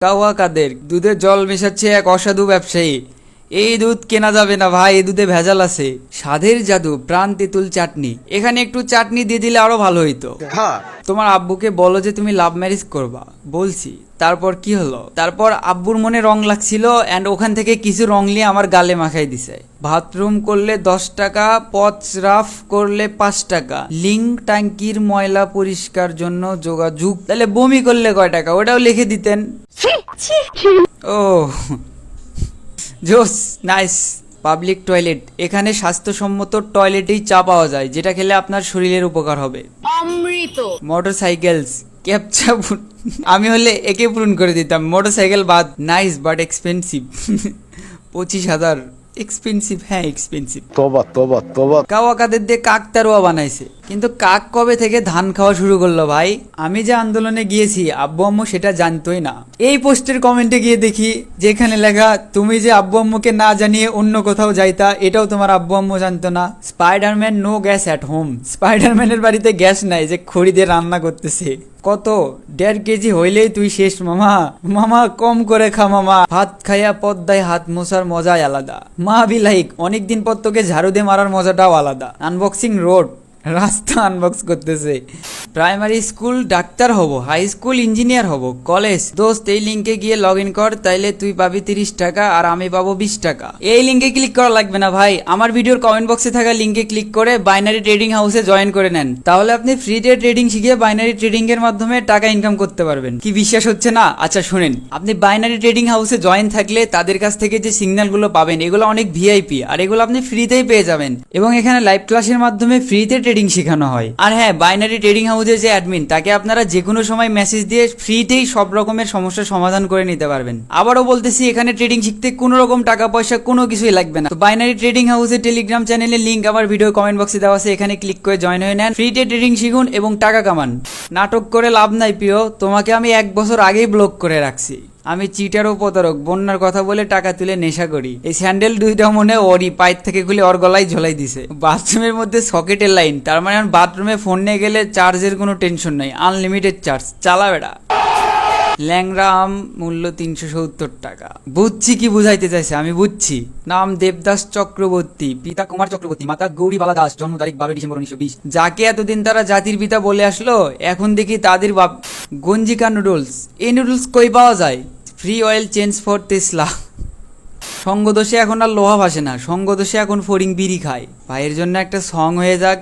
কাওয়া কাদের দুধে জল মেশাচ্ছে এক অসাধু ব্যবসায়ী। এই দুধ কেনা যাবে না ভাই, এই দুধে ভেজাল আছে। স্বাদের জাদু প্রাণ তেঁতুল চাটনি, এখানে একটু চাটনি দিয়ে দিলে আরো ভালো হইতো। তোমার আব্বুকে বলো যে তুমি লাভ ম্যারেজ করবা। বলছি তারপর কি হলো? তারপর আব্বুর মনে রং লাগছিল অ্যান্ড ওখান থেকে কিছু রং নিয়ে আমার গালে মাখাই দিছে। বাথরুম করলে 10 টাকা, পচরাফ করলে 5 টাকা, লিঙ্ক ট্যাঙ্কির ময়লা পরিষ্কার জন্য যোগাযোগ। তাহলে বমি করলে কয় টাকা ওটাও লিখে দিতেন। ও জোস, নাইস। পাবলিক টয়লেট, এখানে স্বাস্থ্যসম্মত টয়লেটেই চা পাওয়া যায় যেটা খেলে আপনার শরীরের উপকার হবে। অমৃত। মোটরসাইকেলস, ক্যাপচা। আমি হলে একে পূরণ করে দিতাম, মোটরসাইকেল বাদ। Nice but expensive. 25,000 এক্সপেন্সিভ। হ্যাঁ এক্সপেন্সিভ। তোবা তোবা তোবা। কাওয়া কাদের দিয়ে কাক তারুয়া বানাইছে, কিন্তু কাক কবে থেকে ধান খাওয়া শুরু করলো ভাই? আমি যে আন্দোলনে গিয়েছি আব্বু আম্মু সেটা জানতোই না। এই পোস্টের কমেন্টে গিয়ে দেখি যেখানে লেখা তুমি যে আব্বু আম্মুকে না জানিয়ে অন্য কোথাও যাইতা এটাও তোমার আব্বু আম্মু জানতো না। Spiderman no gas at home, স্পাইডারম্যানের বাড়িতে গ্যাস নাই যে খড়ি দিয়ে রান্না করতেছে। কত 1.5 কেজি হইলেই তুই শেষ মামা। মামা কম করে খা মামা, ভাত খাইয়া পদ্মায় হাত মোছার মজাই আলাদা। মা বি লাইক অনেকদিন পর তোকে ঝাড়ু দিয়ে মারার মজাটাও আলাদা। আনবক্সিং রোড, রাস্তা আনবক্স করতেছে। প্রাইমারি স্কুল ডাক্তার হব, হাই স্কুল ইঞ্জিনিয়ার হব, কলেজ। দোস্ত এই লিঙ্কে গিয়ে লগ ইন কর, তাইলে তুই পাবি 30 টাকা আর আমি পাবো 20 টাকা। এই লিঙ্কে ক্লিক করা লাগবে না ভাই, আমার ভিডিওর কমেন্ট বক্সে থাকা লিঙ্কে ক্লিক করে বাইনারি ট্রেডিং হাউসে জয়েন করে নেন, তাহলে আপনি ফ্রিতে ট্রেডিং শিখে বাইনারি ট্রেডিং এর মাধ্যমে টাকা ইনকাম করতে পারবেন। কি বিশ্বাস হচ্ছে না? আচ্ছা শুনেন, আপনি বাইনারি ট্রেডিং হাউসে জয়েন থাকলে তাদের কাছ থেকে যে সিগন্যালগুলো পাবেন এগুলো অনেক ভিআইপি, আর এগুলো আপনি ফ্রিতেই পেয়ে যাবেন। এবং এখানে লাইভ ক্লাসের মাধ্যমে ফ্রিতে ট্রেডিং শেখানো হয়। আর হ্যাঁ, বাইনারি ট্রেডিং হাউসের যে অ্যাডমিন তাকে আপনারা যে কোনো সময় মেসেজ দিয়ে ফ্রিতেই সব রকমের সমস্যার সমাধান করে নিতে পারবেন। আবারও বলতেছি, এখানে ট্রেডিং শিখতে কোনো রকম টাকা পয়সা কোনো কিছুই লাগবে না। তো বাইনারি ট্রেডিং হাউসের টেলিগ্রাম চ্যানেলের লিঙ্ক আমার ভিডিও কমেন্ট বক্সে দেওয়া আছে, এখানে ক্লিক করে জয়েন হয়ে নেন, ফ্রিতে ট্রেডিং শিখুন এবং টাকা কামান। নাটক করে লাভ নাই প্রিয়, তোমাকে আমি 1 বছর আগেই ব্লক করে রাখছি। আমি চিটার ও প্রতারক, বন্যার কথা বলে টাকা তুলে নেশা করি। এই স্যান্ডেল দুইটা মনে ওরই পাইপ থেকে খুলে ওর গলায় ঝোলাই দিছে। বাথরুমের মধ্যে সকেটের লাইন, তার মানে বাথরুমে ফোন নিয়ে গেলে চার্জের কোনো টেনশন নাই, আনলিমিটেড চার্জ, চালা বেড়া। ল্যাংরা আম মূল্য 370 টাকা। বুঝছি কি বুঝাইতে চাইছে, আমি বুঝছি। নাম দেবদাস চক্রবর্তী, পিতা কুমার চক্রবর্তী, মাতা গৌরী বালা দাস, জন্ম তারিখ 12 ডিসেম্বর 1920। যাকে এতদিন তারা জাতির পিতা বলে আসলো, এখন দেখি তাদের বাপ। গঞ্জিকা নুডলস, এই নুডলস কই পাওয়া যায়? Free oil change for Tesla. সঙ্গদোষে এখন আর লোহা ভাসে না, সঙ্গদোষে এখন ফড়িং বিড়ি খায়। ভাইয়ের জন্য একটা সং হয়ে যাক।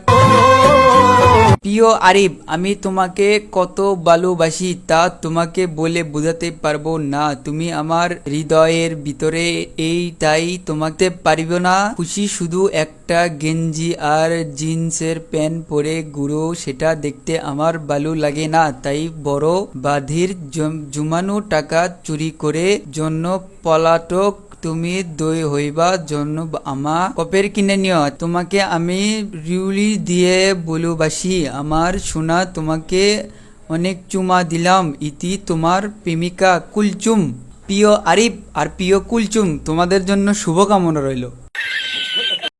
প্রিয় আরিফ, আমি তোমাকে কত ভালোবাসি তা তোমাকে বলে বোঝাতে পারবো না। তুমি আমার হৃদয়ের ভিতরে, এইটাই তোমাকে পারিব না। খুশি শুধু একটা গেঞ্জি আর জিন্সের প্যান্ট পরে গুরু, সেটা দেখতে আমার ভালো লাগে না। তাই বড় বাধির জমানো টাকা চুরি করে জন্য পলাতক তুমি দই হইবা জন্য আমা কপের কিনে নিও। তোমাকে আমি রিউলি দিয়ে ভালোবাসি আমার সোনা, তোমাকে অনেক চুমা দিলাম। ইতি তোমার প্রেমিকা কুলচুম। প্রিয় আরিফ আর প্রিয় কুলচুম, তোমাদের জন্য শুভকামনা রইল।